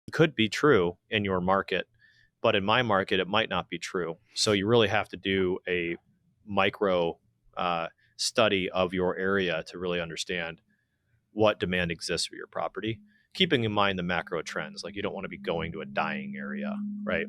It could be true in your market, but in my market, it might not be true. So you really have to do a micro study of your area to really understand what demand exists for your property, keeping in mind the macro trends. Like you don't want to be going to a dying area, right?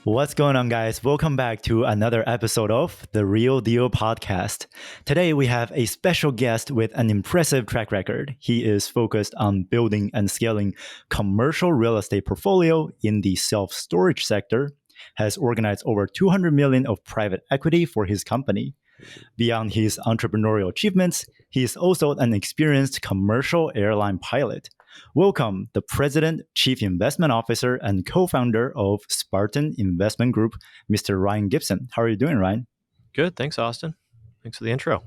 What's going on, guys? Welcome back to another episode of The Real Deal Podcast. Today, we have a special guest with an impressive track record. He is focused on building and scaling commercial real estate portfolio in the self-storage sector, has organized over 200 million of private equity for his company. Beyond his entrepreneurial achievements, he is also an experienced commercial airline pilot. Welcome, the President, Chief Investment Officer, and co-founder of Spartan Investment Group, Mr. Ryan Gibson. How are you doing, Ryan? Good. Thanks, Austin. Thanks for the intro.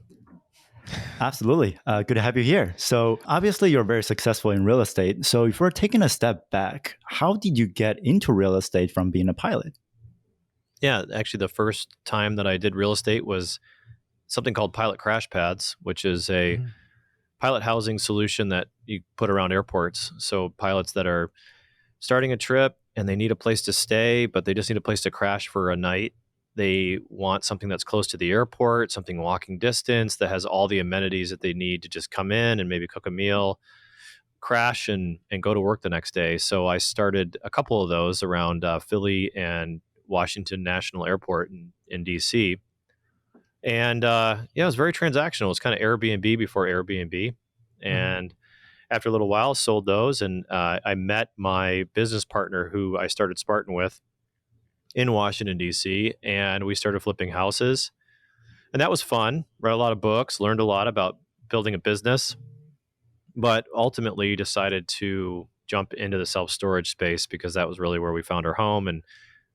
Absolutely. Good to have you here. So obviously, you're very successful in real estate. So if we're taking a step back, how did you get into real estate from being a pilot? Yeah, actually, the first time that I did real estate was something called pilot crash pads, which is a pilot housing solution that you put around airports. So pilots that are starting a trip and they need a place to stay, but they just need a place to crash for a night. They want something that's close to the airport, something walking distance that has all the amenities that they need to just come in and maybe cook a meal, crash and go to work the next day. So I started a couple of those around Philly and Washington National Airport in DC. And it was very transactional. It was kind of Airbnb before Airbnb. And after a little while, sold those. And I met my business partner who I started Spartan with in Washington, D.C. And we started flipping houses. And that was fun. Read a lot of books, learned a lot about building a business. But ultimately decided to jump into the self-storage space because that was really where we found our home. And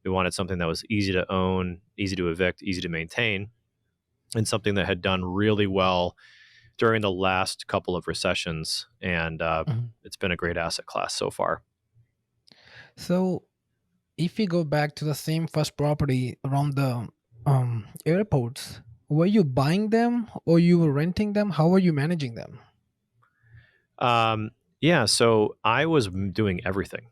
we wanted something that was easy to own, easy to evict, easy to maintain, and something that had done really well during the last couple of recessions. And it's been a great asset class so far. So, if we go back to the same first property around the airports, were you buying them or you were renting them? How were you managing them? So I was doing everything.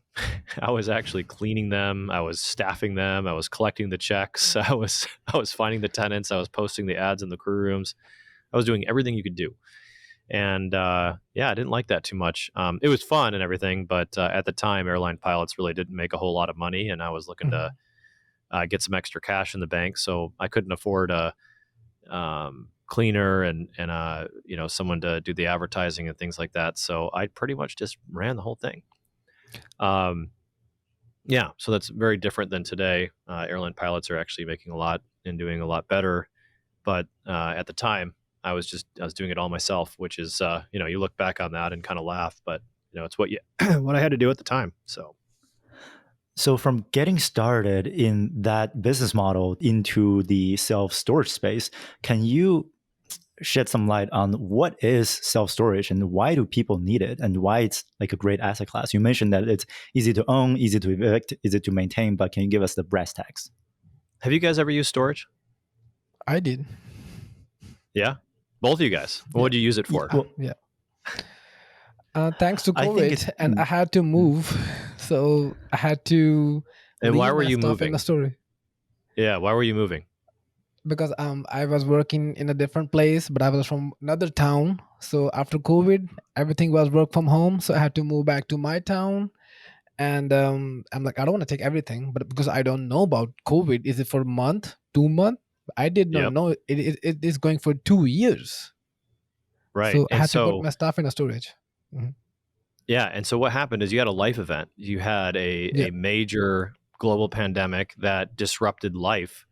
I was actually cleaning them. I was staffing them. I was collecting the checks. I was finding the tenants. I was posting the ads in the crew rooms. I was doing everything you could do. And I didn't like that too much. It was fun and everything, but at the time, airline pilots really didn't make a whole lot of money, and I was looking to get some extra cash in the bank, so I couldn't afford a cleaner and someone to do the advertising and things like that. So I pretty much just ran the whole thing. So that's very different than today. Airline pilots are actually making a lot and doing a lot better, but at the time, I was doing it all myself, which is, you look back on that and kind of laugh, but it's what what I had to do at the time. So from getting started in that business model into the self-storage space, can you shed some light on what is self-storage and why do people need it and why it's like a great asset class? You mentioned that it's easy to own, easy to evict, easy to maintain, but can you give us the brass tacks? Have you guys ever used storage? I did. Yeah? Both of you guys. What do you use it for? Thanks to COVID, and I had to move, so I had to. And why were you moving? In the story. Yeah, why were you moving? Because I was working in a different place, but I was from another town. So after COVID, everything was work from home, so I had to move back to my town. And I'm like, I don't want to take everything, but because I don't know about COVID, is it for a month, 2 months? I did not know it is going for 2 years. Right. So I had to put my stuff in a storage. Mm-hmm. Yeah. And so what happened is you had a life event. You had a major global pandemic that disrupted life,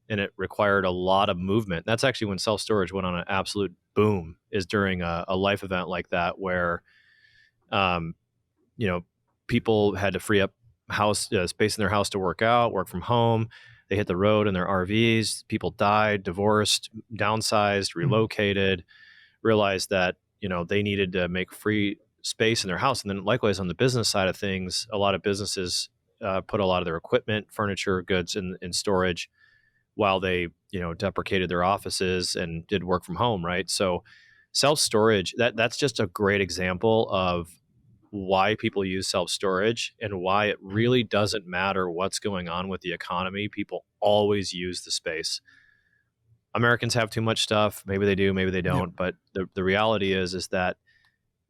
and it required a lot of movement. That's actually when self-storage went on an absolute boom, is during a life event like that, where, people had to free up space in their house to work out, work from home. They hit the road in their RVs. People died, divorced, downsized, relocated, realized that, they needed to make free space in their house. And then likewise on the business side of things, a lot of businesses put a lot of their equipment, furniture, goods in storage, while they, deprecated their offices and did work from home, right? So self-storage, that's just a great example of why people use self-storage and why it really doesn't matter what's going on with the economy. People always use the space. Americans have too much stuff. Maybe they do, maybe they Yep. don't. But the reality is that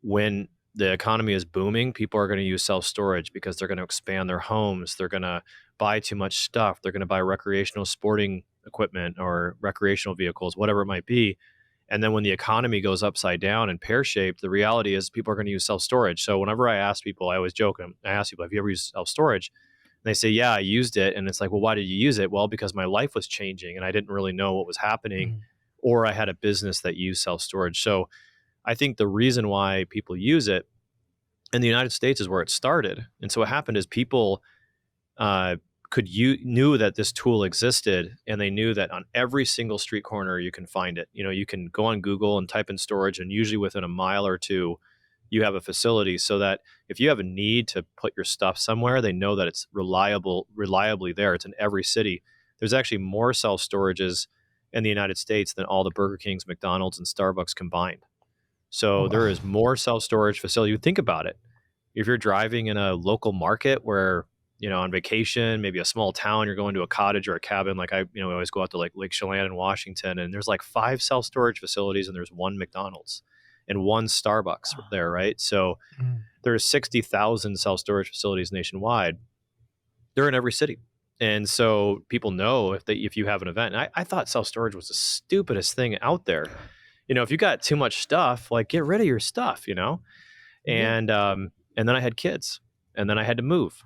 when the economy is booming, people are going to use self-storage because they're going to expand their homes. They're going to buy too much stuff. They're going to buy recreational sporting equipment or recreational vehicles, whatever it might be. And then when the economy goes upside down and pear-shaped, the reality is people are going to use self-storage. So whenever I ask people, I always joke, I ask people, have you ever used self-storage? And they say, yeah, I used it. And it's like, well, why did you use it? Well, because my life was changing and I didn't really know what was happening, Mm. or I had a business that used self-storage. So I think the reason why people use it in the United States is where it started. And so what happened is people uh, knew that this tool existed, and they knew that on every single street corner you can find it. You can go on Google and type in storage, and usually within a mile or two, you have a facility, so that if you have a need to put your stuff somewhere, they know that it's reliably there. It's in every city. There's actually more self storages in the United States than all the Burger Kings, McDonald's, and Starbucks combined. Oh, So wow. there is more self-storage facility. You think about it. If you're driving in a local market where, on vacation, maybe a small town, you're going to a cottage or a cabin. Like we always go out to like Lake Chelan in Washington, and there's like 5 self-storage facilities and there's 1 McDonald's and 1 Starbucks there, right? So Mm. there's 60,000 self-storage facilities nationwide. They're in every city. And so people know if you have an event. And I thought self-storage was the stupidest thing out there. If you got too much stuff, like get rid of your stuff, Yeah. and then I had kids, and then I had to move,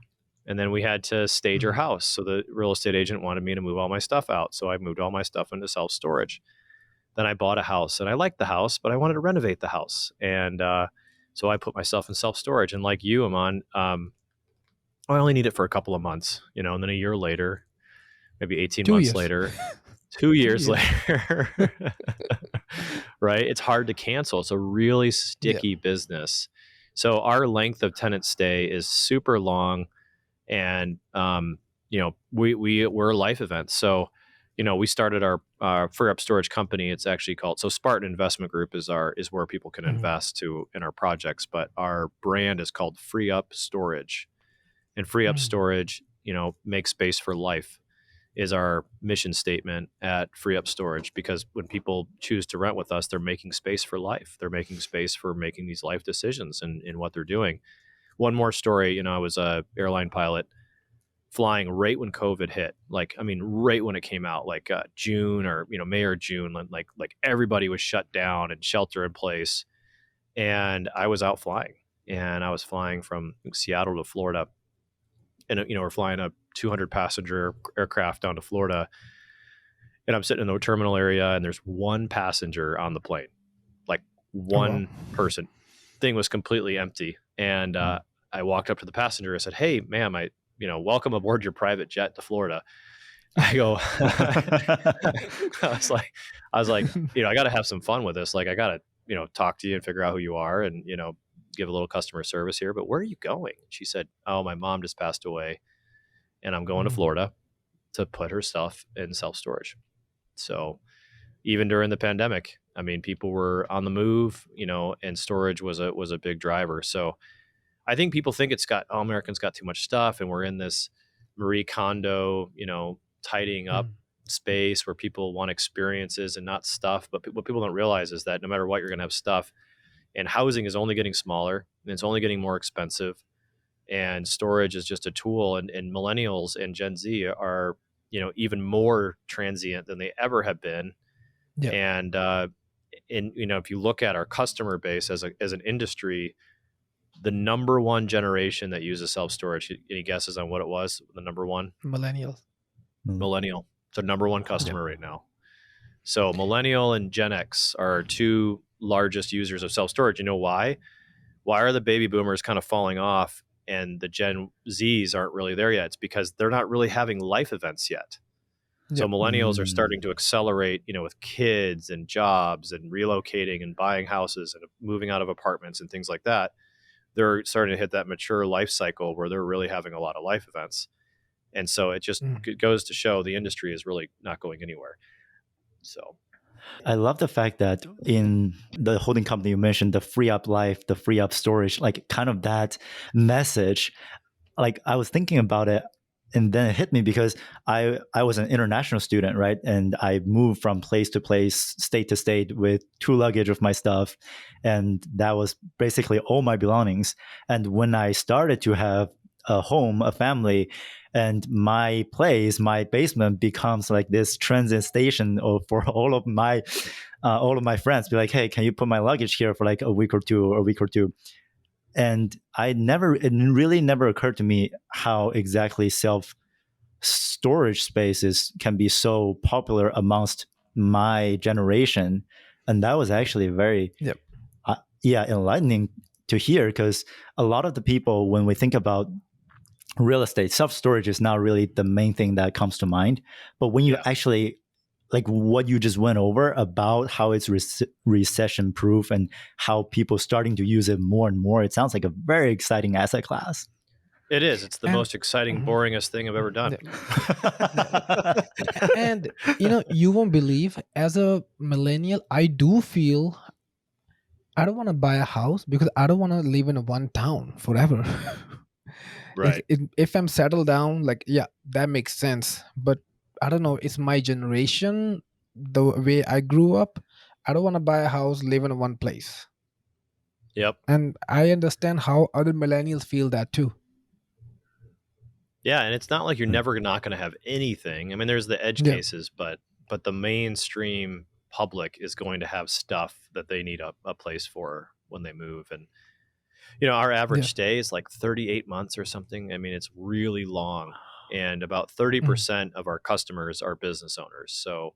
and then we had to stage our Mm. house. So the real estate agent wanted me to move all my stuff out. So I moved all my stuff into self-storage. Then I bought a house, and I liked the house, but I wanted to renovate the house. And so I put myself in self-storage. And like you, Aman, I only need it for a couple of months, and then a year later, maybe 18 2 months years. later, 2 years 2 years. later, right? It's hard to cancel. It's a really Yeah. sticky business. So our length of tenant stay is super long, and we're life events. So we started our FreeUp Storage company. It's actually called Spartan Investment Group is where people can Mhm. invest in our projects, but our brand is called FreeUp Storage, and FreeUp Mm. Storage, make space for life is our mission statement at FreeUp Storage, because when people choose to rent with us, they're making space for life. They're making space for making these life decisions in what they're doing. One more story, I was a airline pilot flying right when COVID hit. Right when it came out, like June or May or June, like everybody was shut down and shelter in place, and I was out flying, and I was flying from Seattle to Florida, and we're flying a 200 passenger aircraft down to Florida, and I'm sitting in the terminal area, and there's 1 passenger on the plane, like Oh, wow. 1 person. Thing was completely empty, and I walked up to the passenger. I said, "Hey, ma'am, welcome aboard your private jet to Florida." I go, I was like, I got to have some fun with this. Like, I got to, talk to you and figure out who you are, and give a little customer service here. But where are you going? She said, "Oh, my mom just passed away, and I'm going to Mm. Florida to put her stuff in self-storage." So even during the pandemic, people were on the move, and storage was a big driver. So I think people think Americans got too much stuff, and we're in this Marie Kondo, tidying up Mm. space where people want experiences and not stuff. But what people don't realize is that no matter what, you're going to have stuff, and housing is only getting smaller, and it's only getting more expensive, and storage is just a tool. And millennials and Gen Z are, even more transient than they ever have been. Yeah. And if you look at our customer base as an industry, the number 1 generation that uses self-storage, any guesses on what it was? The number 1? Millennials. Millennial. It's our number 1 customer right now. So millennial and Gen X are our 2 largest users of self-storage. You know why? Why are the baby boomers kind of falling off and the Gen Zs aren't really there yet? It's because they're not really having life events yet. So Yep. millennials are starting to accelerate, with kids and jobs and relocating and buying houses and moving out of apartments and things like that. They're starting to hit that mature life cycle where they're really having a lot of life events. And so it just goes to show the industry is really not going anywhere. So I love the fact that in the holding company you mentioned, the FreeUp Life, the FreeUp Storage, like kind of that message, like I was thinking about it and then it hit me because I was an international student, right? And I moved from place to place, state to state with 2 luggage of my stuff. And that was basically all my belongings. And when I started to have a home, a family, and my place, my basement becomes like this transit station for all of my friends. Be like, hey, can you put my luggage here for like a week or two? And it really never occurred to me how exactly self storage spaces can be so popular amongst my generation. And that was actually very enlightening to hear, because a lot of the people, when we think about real estate, self-storage is not really the main thing that comes to mind. But when you actually, like what you just went over about how it's recession proof and how people starting to use it more and more, it sounds like a very exciting asset class. It is. It's the most exciting, boringest thing I've ever done. And you won't believe, as a millennial, I do feel I don't want to buy a house because I don't want to live in one town forever. Right. If I'm settled down, like, yeah, that makes sense. But I don't know, it's my generation, the way I grew up. I don't want to buy a house, live in one place. Yep. And I understand how other millennials feel that too. Yeah, and it's not like you're never not going to have anything. I mean, there's the edge cases, but the mainstream public is going to have stuff that they need a place for when they move. And our average stay is like 38 months or something. I mean, it's really long. And about 30% of our customers are business owners. So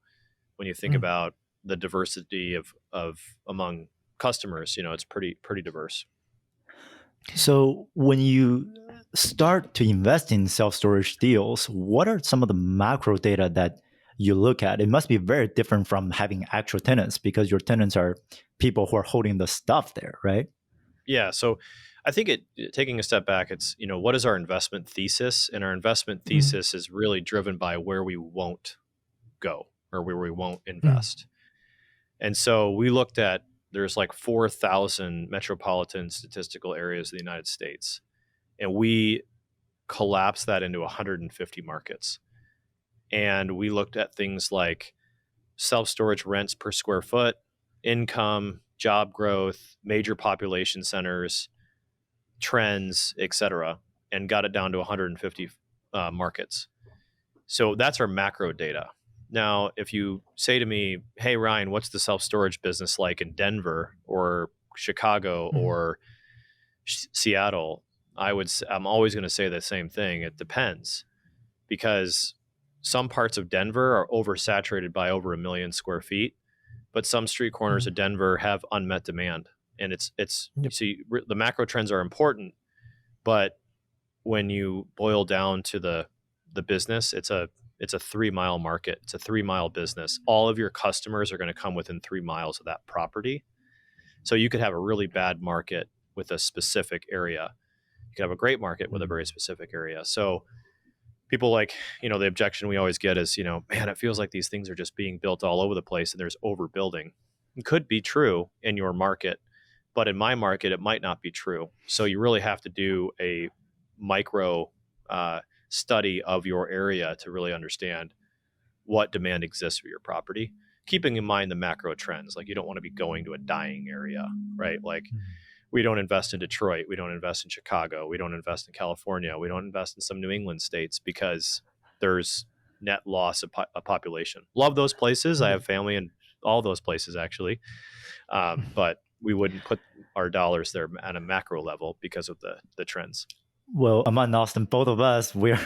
when you think about the diversity of among customers, it's pretty diverse. So when you start to invest in self-storage deals, what are some of the macro data that you look at? It must be very different from having actual tenants, because your tenants are people who are holding the stuff there, right? Yeah. So I think taking a step back, it's, what is our investment thesis? And our investment thesis is really driven by where we won't go or where we won't invest. And so we looked at, there's like 4,000 metropolitan statistical areas in the United States. And we collapsed that into 150 markets. And we looked at things like self-storage rents per square foot, income, job growth, major population centers, trends, etc., and got it down to 150 markets. So that's our macro data. Now, if you say to me, hey, Ryan, what's the self-storage business like in Denver or Chicago or Seattle? I'm always going to say the same thing. It depends, because some parts of Denver are oversaturated by over 1 million square feet, but some street corners of Denver have unmet demand. And see, the macro trends are important, but when you boil down to the business, it's a 3-mile market. It's a 3-mile business. All of your customers are going to come within 3 miles of that property. So you could have a really bad market with a specific area. You could have a great market with a very specific area. So people like, the objection we always get is, man, it feels like these things are just being built all over the place and there's overbuilding. It could be true in your market, but in my market, it might not be true. So you really have to do a micro study of your area to really understand what demand exists for your property, keeping in mind the macro trends. Like, you don't want to be going to a dying area, right? Like, we don't invest in Detroit. We don't invest in Chicago. We don't invest in California. We don't invest in some New England states because there's net loss of population. Love those places. I have family in all those places, actually. But we wouldn't put our dollars there at a macro level because of the trends. Well, Aman and Austin, both of us, we're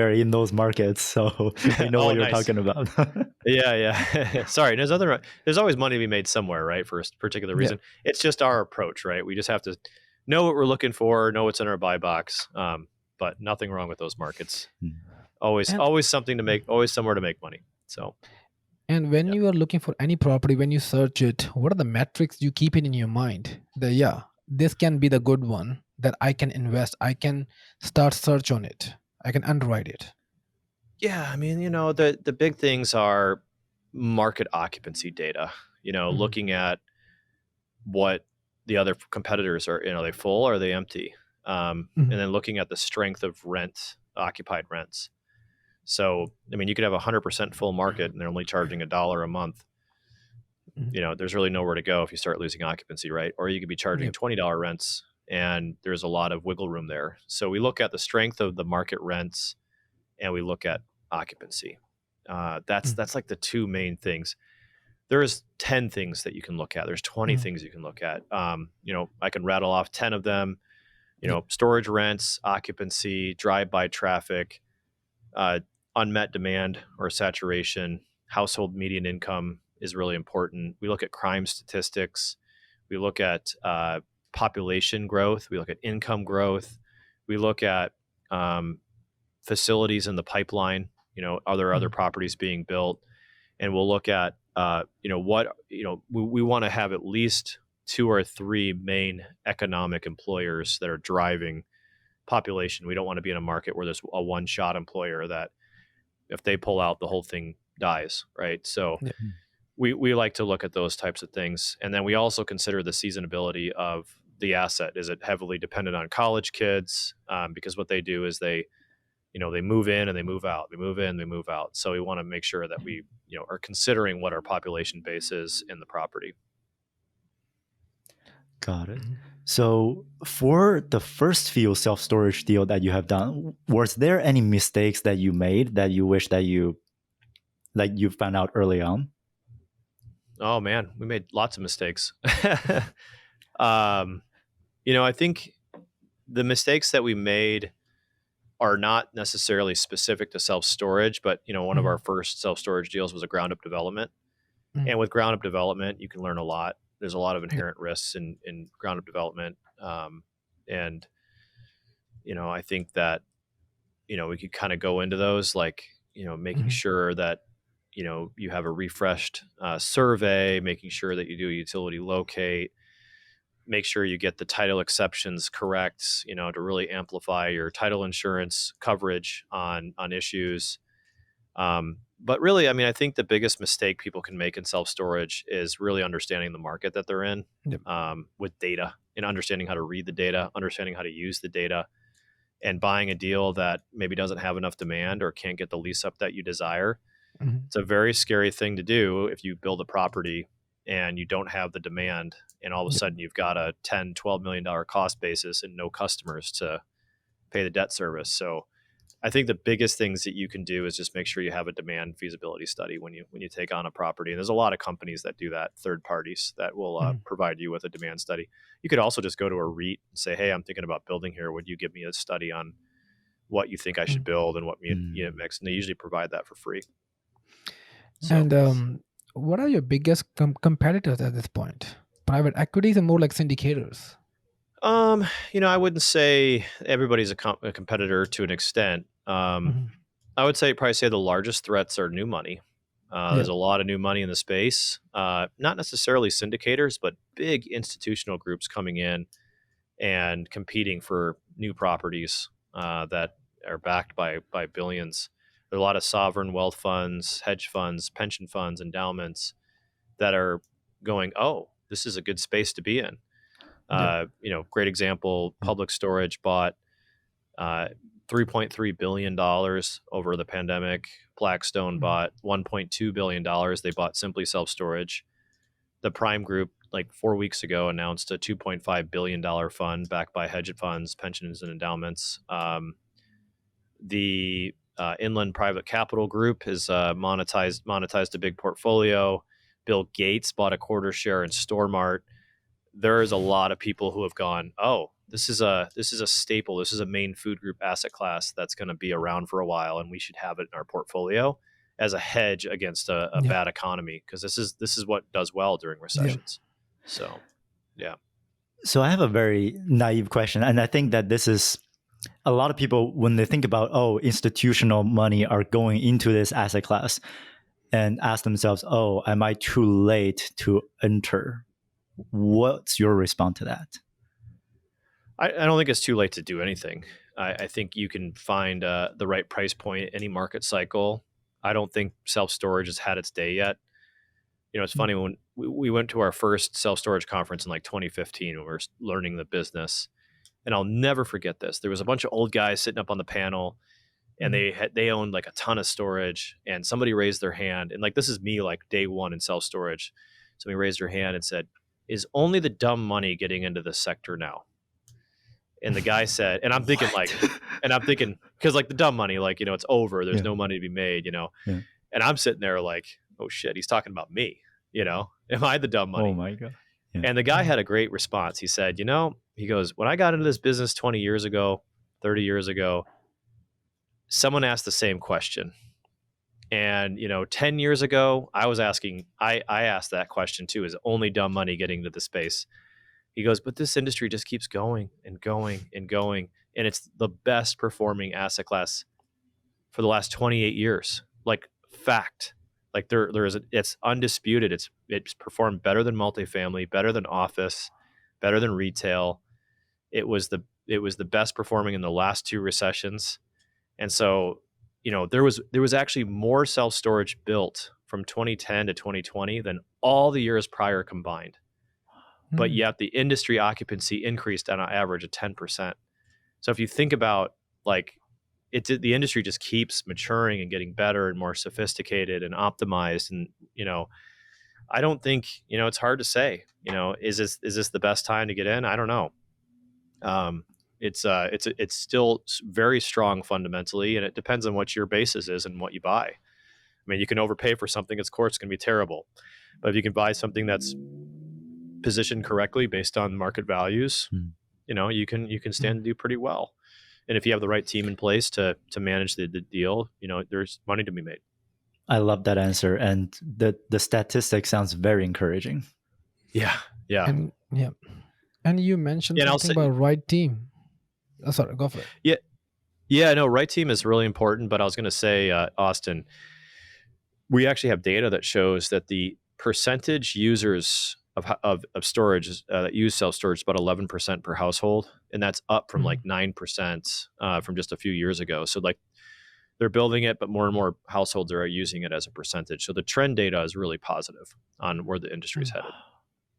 in those markets, so we know what you're talking about. Yeah. Sorry, there's always money to be made somewhere, right? For a particular reason. Yeah. It's just our approach, right? We just have to know what we're looking for, know what's in our buy box. But nothing wrong with those markets. Always something to make, always somewhere to make money. So. And when you are looking for any property, when you search it, what are the metrics you keep it in your mind? This can be the good one that I can invest. I can start search on it. I can underwrite it. Yeah, I mean, the big things are market occupancy data. Mhm. Looking at what the other competitors are. Are they full or are they empty? And Mhm. then looking at the strength of occupied rents. So, I mean, you could have 100% full market and they're only charging $1 a month. Mhm. There's really nowhere to go if you start losing occupancy, right? Or you could be charging Yep. $20 rents and there's a lot of wiggle room there. So we look at the strength of the market rents and we look at occupancy. Mhm. That's like the two main things. There's 10 things that you can look at. There's 20 Mhm. things you can look at. I can rattle off 10 of them. Yep. Storage rents, occupancy, drive-by traffic, uh, unmet demand or saturation, household median income is really important. We look at crime statistics. We look at population growth. We look at income growth. We look at um, facilities in the pipeline. Are there other Mhm. properties being built? And we'll look at we want to have at least two or three main economic employers that are driving population. We don't want to be in a market where there's a one shot employer that if they pull out, the whole thing dies, right? So Yep. we like to look at those types of things, and then we also consider the seasonability of the asset. Is it heavily dependent on college kids? Because what they do is they move in and they move out, they move in, they move out. So we want to make sure that we are considering what our population base is in the property. Got it. Mhm. So for the first few self-storage deal that you have done, was there any mistakes that you made that you wish that you found out early on? Oh man, we made lots of mistakes. um, I think the mistakes that we made are not necessarily specific to self storage, but one of our Mhm. first self storage deals was a ground up development. Mhm. And with ground up development, you can learn a lot. There's a lot of Yep. inherent risks in ground up development, and I think that we could kind of go into those, like making Mhm. sure that you have a refreshed survey, making sure that you do a utility locate, make sure you get the title exceptions correct, to really amplify your title insurance coverage on issues. But really, I mean, I think the biggest mistake people can make in self storage is really understanding the market that they're in, Yep. with data and understanding how to read the data, understanding how to use the data, and buying a deal that maybe doesn't have enough demand or can't get the lease up that you desire. Mhm. It's a very scary thing to do if you build a property and you don't have the demand, and all of a Yep. sudden you've got a $10-12 million cost basis and no customers to pay the debt service. So I think the biggest things that you can do is just make sure you have a demand feasibility study when you take on a property. And there's a lot of companies that do that, third parties that will Mhm. provide you with a demand study. You could also just go to a REIT and say, "Hey, I'm thinking about building here. Would you give me a study on what you think I should Mhm. build and what unit Mm. mix?" And they usually provide that for free. So, And what are your biggest competitors at this point? Private equities and more like syndicators. I wouldn't say everybody's a competitor to an extent. Mhm. I would probably say the largest threats are new money. There's Yep. a lot of new money in the space, not necessarily syndicators, but big institutional groups coming in and competing for new properties that are backed by billions. There are a lot of sovereign wealth funds, hedge funds, pension funds, endowments that are going, "Oh, this is a good space to be in." Yep. Great example: Public Storage bought uh, $3.3 billion over the pandemic. Blackstone Mhm. bought $1.2 billion. They bought Simply Self Storage. The Prime Group, like 4 weeks ago, announced a $2.5 billion fund backed by hedge funds, pensions, and endowments. The Inland Private Capital Group has monetized a big portfolio. Bill Gates bought a quarter share in Stormart. There is a lot of people who have gone, "Oh, this is a staple. This is a main food group asset class that's going to be around for a while, and we should have it in our portfolio as a hedge against a Yep. bad economy, because this is what does well during Yep. recessions." So, yeah. So I have a very naive question, and I think that this is a lot of people when they think about institutional money are going into this asset class and ask themselves, oh, am I too late to enter? What's your response to that? I don't think it's too late to do anything. I think you can find the right price point any market cycle. I don't think self-storage has had its day yet. It's funny, when we went to our first self-storage conference in like 2015 when we were learning the business, and I'll never forget this. There was a bunch of old guys sitting up on the panel, and they owned like a ton of storage, and somebody raised their hand, and like, this is me like day one in self-storage. Somebody raised their hand and said, "Is only the dumb money getting into this sector now?" And the guy said, and I'm thinking because like the dumb money, like, it's over. There's no money to be made, Yeah. And I'm sitting there like, oh shit, he's talking about me, am I the dumb money? Oh my God. Yeah. And the guy had a great response. He said, he goes, when I got into this business 20 years ago, 30 years ago, someone asked the same question. And, 10 years ago, I asked that question too, is only dumb money getting into the space? He goes, but this industry just keeps going and going and going. And it's the best performing asset class for the last 28 years. Like, fact. Like, it's undisputed. It's performed better than multifamily, better than office, better than retail. It was the best performing in the last two recessions. And so, there was actually more self-storage built from 2010 to 2020 than all the years prior combined. But yet the industry occupancy increased on an average of 10%. So if you think about, like, the industry just keeps maturing and getting better and more sophisticated and optimized. And, I don't think, it's hard to say, is this the best time to get in? I don't know. It's still very strong fundamentally, and it depends on what your basis is and what you buy. I mean, you can overpay for something, of course, it's going to be terrible. But if you can buy something that's positioned correctly based on market values, you can stand to do pretty well. And if you have the right team in place to manage the deal, there's money to be made. I love that answer, and the statistic sounds very encouraging. Yeah. And you mentioned something about right team. Oh, sorry, go for it. Yeah. No, right team is really important. But I was going to say, Austin, we actually have data that shows that the percentage users of storage that use self-storage is about 11% per household, and that's up from like 9% from just a few years ago. So like, they're building it, but more and more households are using it as a percentage. So the trend data is really positive on where the industry is headed.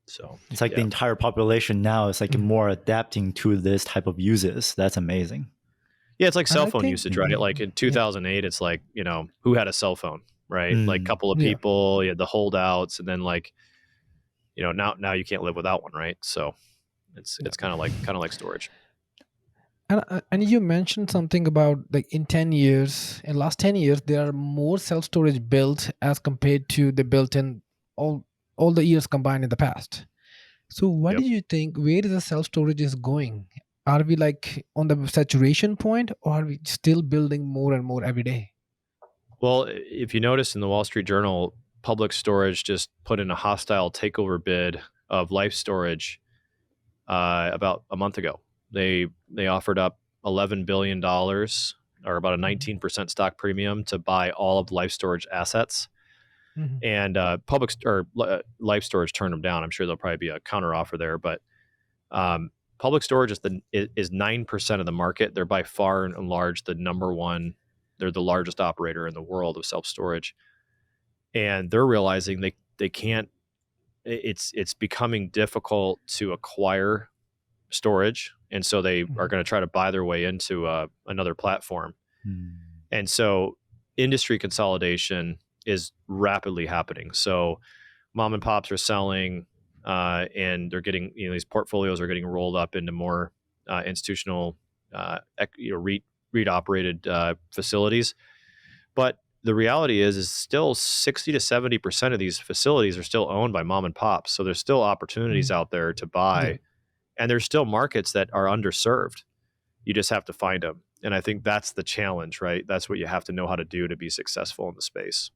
So it's like the entire population now is like more adapting to this type of uses. That's amazing. Yeah, it's like cell phone usage, right? Like in 2008, it's like, who had a cell phone, right? Like a couple of people, you had the holdouts, and then like, now you can't live without one, right? So it's kind of like storage. And you mentioned something about, like, in last 10 years, there are more self-storage built as compared to the built in all the years combined in the past. So what do you think, where is the self-storage is going? Are we like on the saturation point, or are we still building more and more every day? Well, if you notice in the Wall Street Journal, Public Storage just put in a hostile takeover bid of Life Storage about a month ago. They offered up $11 billion, or about a 19% stock premium, to buy all of Life Storage assets. And Life Storage turned them down. I'm sure there'll probably be a counter offer there, but Public Storage is 9% of the market. They're by far and large the number one. They're the largest operator in the world of self-storage, and they're realizing they can't. It's becoming difficult to acquire storage, and so they are going to try to buy their way into another platform. And so industry consolidation is rapidly happening. So mom and pops are selling, and they're getting, these portfolios are getting rolled up into more institutional REIT operated facilities. But the reality is still 60 to 70% of these facilities are still owned by mom and pops. So there's still opportunities out there to buy. And there's still markets that are underserved. You just have to find them. And I think that's the challenge, right? That's what you have to know how to do to be successful in the space.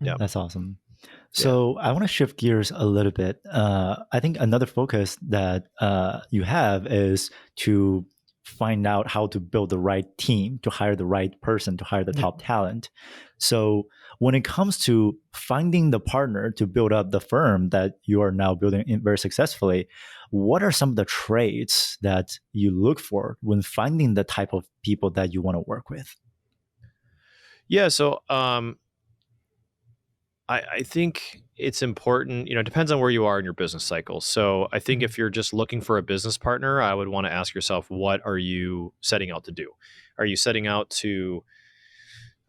Yeah. That's awesome. So I want to shift gears a little bit. I think another focus that you have is to find out how to build the right team, to hire the right person, to hire the top talent. So when it comes to finding the partner to build up the firm that you are now building very successfully, what are some of the traits that you look for when finding the type of people that you want to work with? Yeah, so I think it's important, it depends on where you are in your business cycle. So I think if you're just looking for a business partner, I would want to ask yourself, what are you setting out to do? Are you setting out to,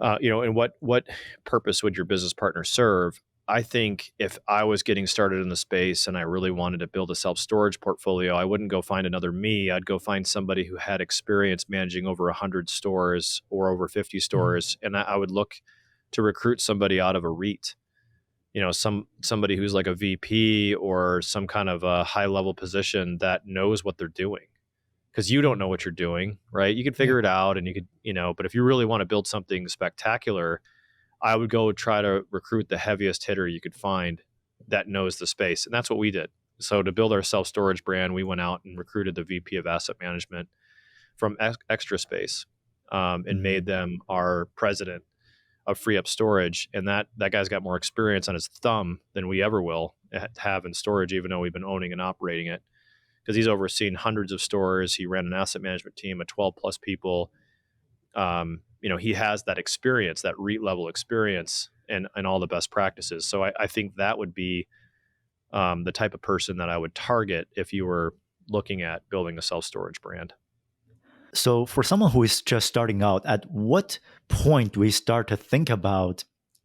and what purpose would your business partner serve? I think if I was getting started in the space and I really wanted to build a self-storage portfolio, I wouldn't go find another me. I'd go find somebody who had experience managing over 100 stores or over 50 stores. And I would look to recruit somebody out of a REIT, somebody who's like a VP or some kind of a high level position that knows what they're doing. Because you don't know what you're doing, right? You can figure it out and you could, but if you really want to build something spectacular, I would go try to recruit the heaviest hitter you could find that knows the space. And that's what we did. So to build our self-storage brand, we went out and recruited the VP of asset management from Extra Space and made them our president of FreeUp Storage. And that guy's got more experience on his thumb than we ever will have in storage, even though we've been owning and operating it. Because he's overseen hundreds of stores. He ran an asset management team of 12 plus people. He has that experience, that REIT level experience and all the best practices. So I think that would be the type of person that I would target if you were looking at building a self-storage brand. So for someone who is just starting out, at what point do we start to think about,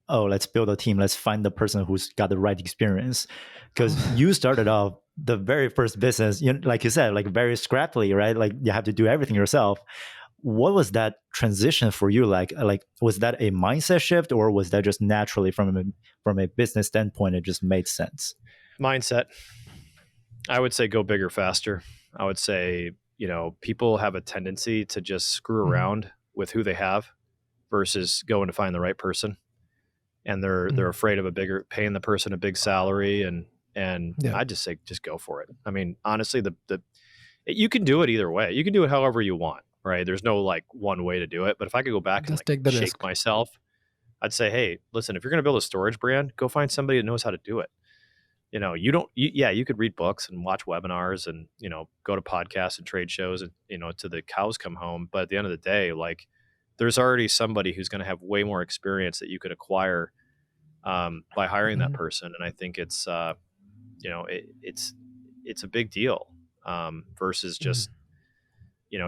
oh, let's build a team, let's find the person who's got the right experience? Because you started off the very first business, like you said, like very scrappily, right? Like you have to do everything yourself. What was that transition for you like? Like, was that a mindset shift, or was that just naturally from a business standpoint, it just made sense? Mindset. I would say go bigger, faster. I would say, people have a tendency to just screw around with who they have versus going to find the right person. And they're afraid of paying the person a big salary. And I just say, just go for it. I mean, honestly, you can do it either way. You can do it however you want, right? There's no like one way to do it. But if I could go back Just and take the shake risk. myself, I'd say, hey, listen, if you're going to build a storage brand, go find somebody that knows how to do it. You could read books and watch webinars and, go to podcasts and trade shows and, to the cows come home. But at the end of the day, like there's already somebody who's going to have way more experience that you could acquire by hiring that person. And I think it's, it's a big deal versus just,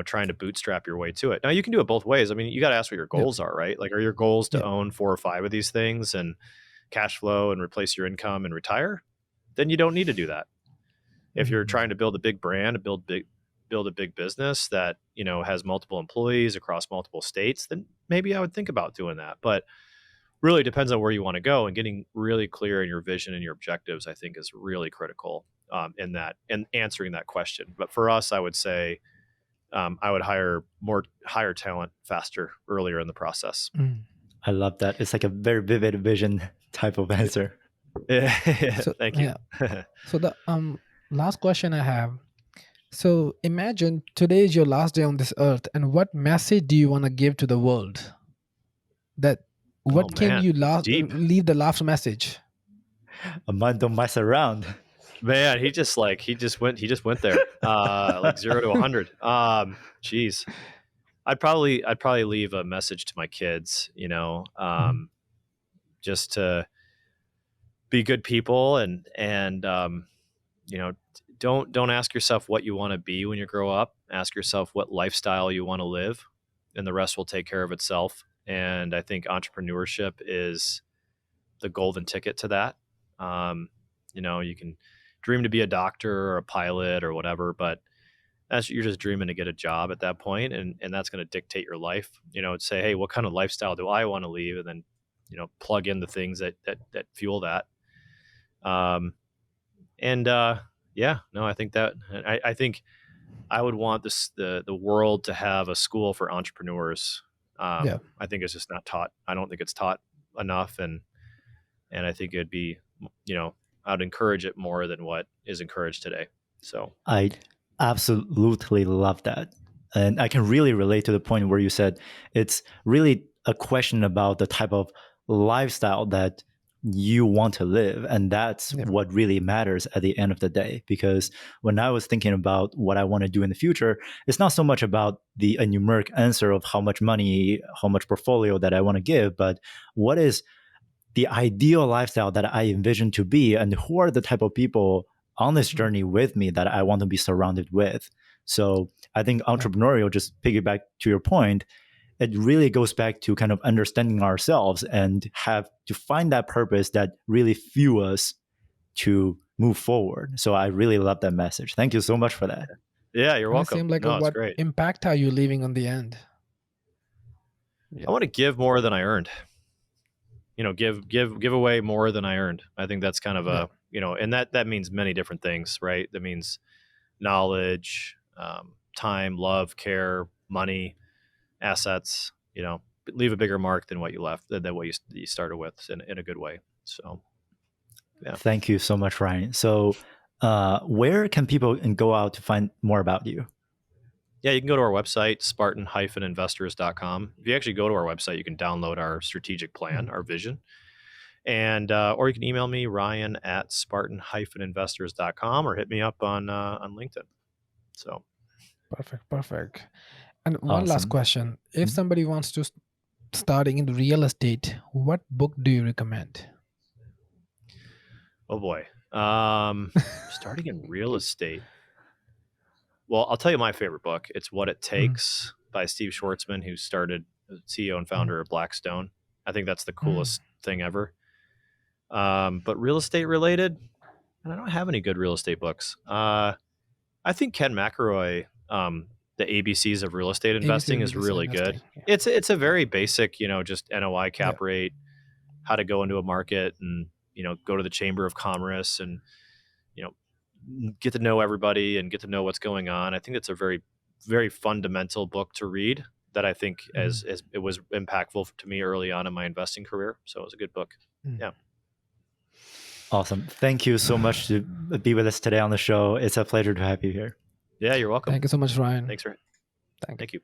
trying to bootstrap your way to it. Now you can do it both ways. I mean, you got to ask what your goals are, right? Like, are your goals to own 4 or 5 of these things and cash flow and replace your income and retire? Then you don't need to do that. If you're trying to build a big brand, build a big business that, has multiple employees across multiple states, then maybe I would think about doing that. But really depends on where you want to go, and getting really clear in your vision and your objectives, I think is really critical in answering that question. But for us, I would say I would hire talent faster, earlier in the process. I love that. It's like a very vivid vision type of answer. So, Thank you. So the last question I have. So imagine today is your last day on this earth, and what message do you want to give to the world? What can you leave the last message? A man don't mess around. Man, he just went there. Like 0 to 100. Geez. I'd probably leave a message to my kids, just to be good people and don't ask yourself what you want to be when you grow up. Ask yourself what lifestyle you want to live, and the rest will take care of itself. And I think entrepreneurship is the golden ticket to that. You can dream to be a doctor or a pilot or whatever, but you're just dreaming to get a job at that point, and that's going to dictate your life. Say, hey, what kind of lifestyle do I want to leave, and then plug in the things that fuel that. I think that I think I would want the world to have a school for entrepreneurs. I think it's just not taught. I don't think it's taught enough, and I think it'd be, I'd encourage it more than what is encouraged today. So I absolutely love that. And I can really relate to the point where you said it's really a question about the type of lifestyle that you want to live. And that's what really matters at the end of the day. Because when I was thinking about what I want to do in the future, it's not so much about a numeric answer of how much money, how much portfolio that I want to give, but what is the ideal lifestyle that I envision to be, and who are the type of people on this journey with me that I want to be surrounded with. So I think entrepreneurial, just piggyback to your point, it really goes back to kind of understanding ourselves and have to find that purpose that really fuel us to move forward. So I really love that message. Thank you so much for that. Yeah, you're And it welcome. seemed like No, it's what great. impact are you leaving on the end? I want to give more than I earned. Give away more than I earned. I think that's kind of a, and that means many different things, right? That means knowledge, time, love, care, money, assets, leave a bigger mark than what you left, than what you started with in a good way. So, yeah. Thank you so much, Ryan. So, where can people go out to find more about you? Yeah, you can go to our website, Spartan-investors.com. If you actually go to our website, you can download our strategic plan, our vision. And or you can email me, Ryan at Spartan-investors.com, or hit me up on LinkedIn. So Perfect. And one last question. If somebody wants to starting in real estate, what book do you recommend? Oh boy. Starting in real estate. Well, I'll tell you my favorite book. It's What It Takes by Steve Schwartzman, who started CEO and founder of Blackstone. I think that's the coolest thing ever. But real estate related, and I don't have any good real estate books. I think Ken McElroy, the ABCs of real estate investing is really good. Yeah. It's a very basic, just NOI cap rate, how to go into a market, and go to the Chamber of Commerce, and get to know everybody and get to know what's going on. I think it's a very, very fundamental book to read that I think as it was impactful to me early on in my investing career. So it was a good book. Yeah. Awesome. Thank you so much to be with us today on the show. It's a pleasure to have you here. Yeah, you're welcome. Thank you so much, Ryan. Thanks, Ryan. Thank you.